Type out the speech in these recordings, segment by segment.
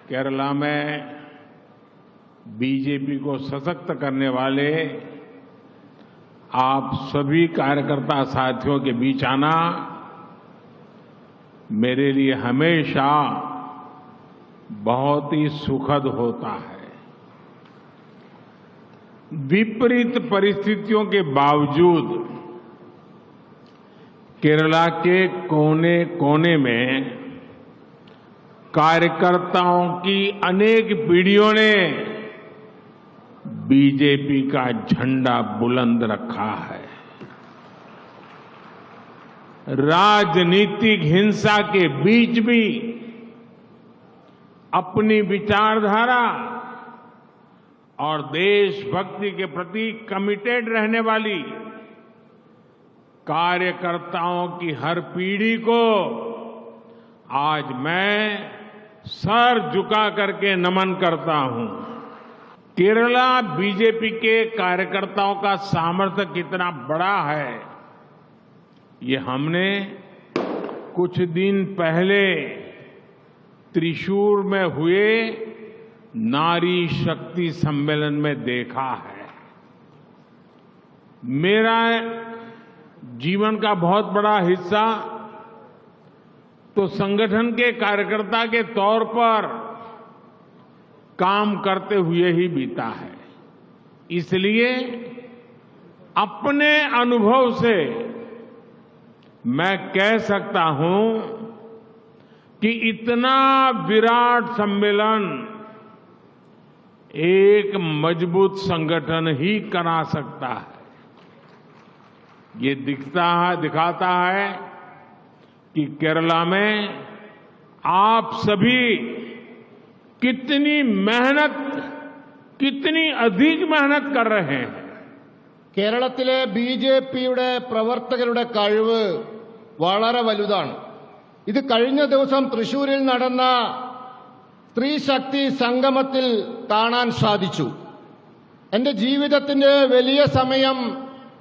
केरला में बीजेपी को सशक्त करने वाले आप सभी कार्यकर्ता साथियों के बीच आना मेरे लिए हमेशा बहुत ही सुखद होता है। विपरीत परिस्थितियों के बावजूद केरला के कोने कोने में कार्यकर्ताओं की अनेक पीढ़ियों ने बीजेपी का झंडा बुलंद रखा है। राजनीतिक हिंसा के बीच भी अपनी विचारधारा और देशभक्ति के प्रति कमिटेड रहने वाली कार्यकर्ताओं की हर पीढ़ी को आज मैं सर झुका करके नमन करता हूं। केरला बीजेपी के कार्यकर्ताओं का सामर्थ्य कितना बड़ा है, ये हमने कुछ दिन पहले त्रिशूर में हुए नारी शक्ति सम्मेलन में देखा है। मेरा जीवन का बहुत बड़ा हिस्सा तो संगठन के कार्यकर्ता के तौर पर काम करते हुए ही बीता है। इसलिए अपने अनुभव से मैं कह सकता हूं कि इतना विराट सम्मेलन एक मजबूत संगठन ही करा सकता है। ये दिखाता है कि केरला में आप सभी कितनी अधिक मेहनत कर रहे हैं। കേരളത്തിലെ ബിജെപിയുടെ പ്രവർത്തകരുടെ കഴിവ് വളരെ വലുതാണ്. ഇത് കഴിഞ്ഞ ദിവസം തൃശൂരിൽ നടന്ന സ്ത്രീ ശക്തി സംഗമത്തിൽ കാണാൻ സാധിച്ചു. എന്റെ ജീവിതത്തിന്റെ വലിയ സമയം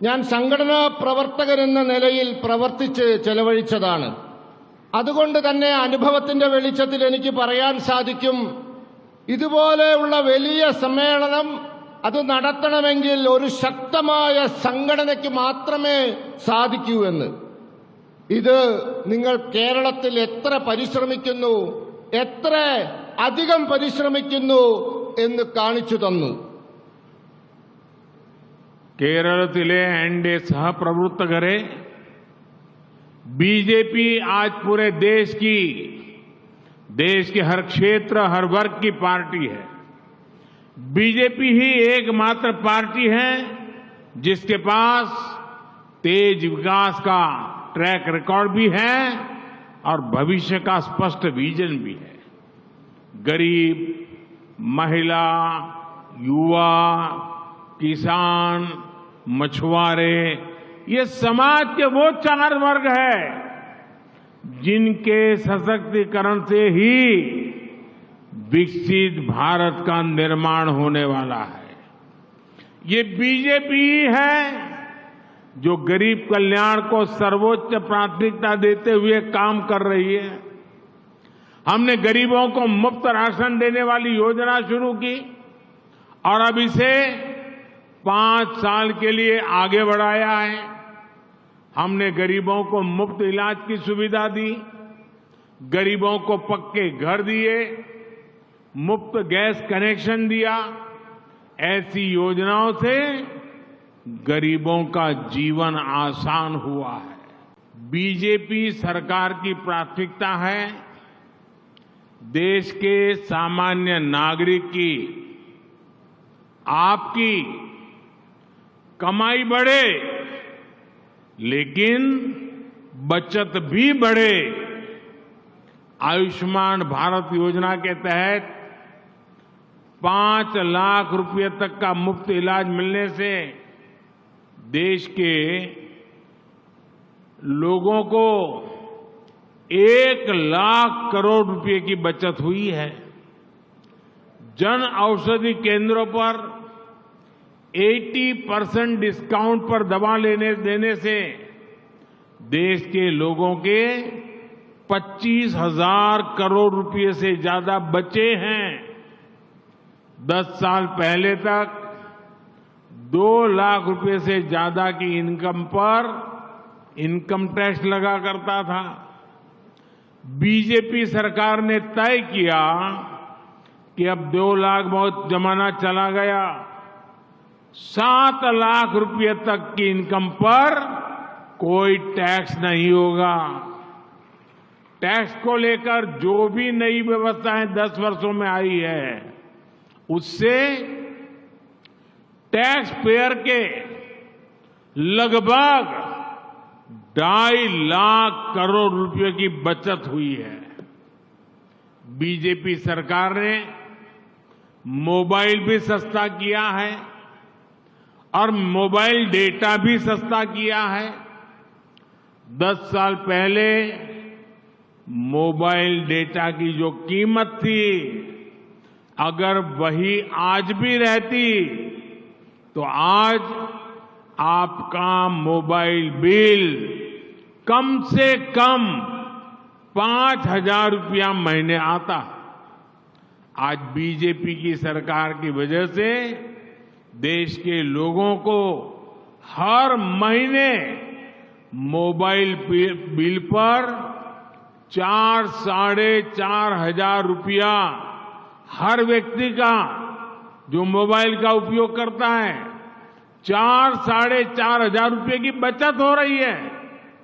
ഞാൻ സംഘടനാ പ്രവർത്തകരെന്ന നിലയിൽ പ്രവർത്തിച്ച് ചെലവഴിച്ചതാണ്. അതുകൊണ്ട് തന്നെ അനുഭവത്തിന്റെ വെളിച്ചത്തിൽ എനിക്ക് പറയാൻ സാധിക്കും, ഇതുപോലെയുള്ള വലിയ സമ്മേളനം അത് നടത്തണമെങ്കിൽ ഒരു ശക്തമായ സംഘടനയ്ക്ക് മാത്രമേ സാധിക്കൂ എന്ന്. ഇത് നിങ്ങൾ കേരളത്തിൽ എത്ര പരിശ്രമിക്കുന്നു, എത്ര അധികം പരിശ്രമിക്കുന്നു എന്ന് കാണിച്ചു തന്നു. കേരളത്തിലെ एनडीए सहप्रवर्तकरे बीजेपी आज पूरे देश के हर क्षेत्र, हर वर्ग की पार्टी है। बीजेपी ही एकमात्र पार्टी है जिसके पास तेज विकास का ट्रैक रिकॉर्ड भी है और भविष्य का स्पष्ट विजन भी है। गरीब, महिला, युवा, किसान, मछुआरे, ये समाज के वो चार वर्ग है जिनके सशक्तिकरण से ही विकसित भारत का निर्माण होने वाला है। ये बीजेपी ही है जो गरीब कल्याण को सर्वोच्च प्राथमिकता देते हुए काम कर रही है। हमने गरीबों को मुफ्त राशन देने वाली योजना शुरू की और अब इसे 5 साल के लिए आगे बढ़ाया है। हमने गरीबों को मुफ्त इलाज की सुविधा दी, गरीबों को पक्के घर दिए, मुफ्त गैस कनेक्शन दिया। ऐसी योजनाओं से गरीबों का जीवन आसान हुआ है। बीजेपी सरकार की प्राथमिकता है देश के सामान्य नागरिक की, आपकी कमाई बढ़े लेकिन बचत भी बढ़े। आयुष्मान भारत योजना के तहत 5 लाख रुपए तक का मुफ्त इलाज मिलने से देश के लोगों को 1 लाख करोड़ रुपए की बचत हुई है। जन औषधि केंद्रों पर 80% डिस्काउंट पर दवा देने से देश के लोगों के 25,000 करोड़ रुपए से ज्यादा बचे हैं। 10 साल पहले तक 2 लाख रुपए से ज्यादा की इनकम पर इनकम टैक्स लगा करता था। बीजेपी सरकार ने तय किया कि अब 2 लाख बहुत जमाना चला गया, 7 लाख रुपए तक की इनकम पर कोई टैक्स नहीं होगा। टैक्स को लेकर जो भी नई व्यवस्थाएं 10 वर्षों में आई है, उससे टैक्स पेयर के लगभग 2.5 लाख करोड़ रुपए की बचत हुई है। बीजेपी सरकार ने मोबाइल भी सस्ता किया है और मोबाइल डेटा भी सस्ता किया है। 10 साल पहले मोबाइल डेटा की जो कीमत थी, अगर वही आज भी रहती तो आज आपका मोबाइल बिल कम से कम 5,000 रुपया महीने आता। आज बीजेपी की सरकार की वजह से देश के लोगों को हर महीने मोबाइल बिल पर 4-4,500 रुपया हर व्यक्ति का जो मोबाइल का उपयोग करता है, 4-4,500 रुपये की बचत हो रही है।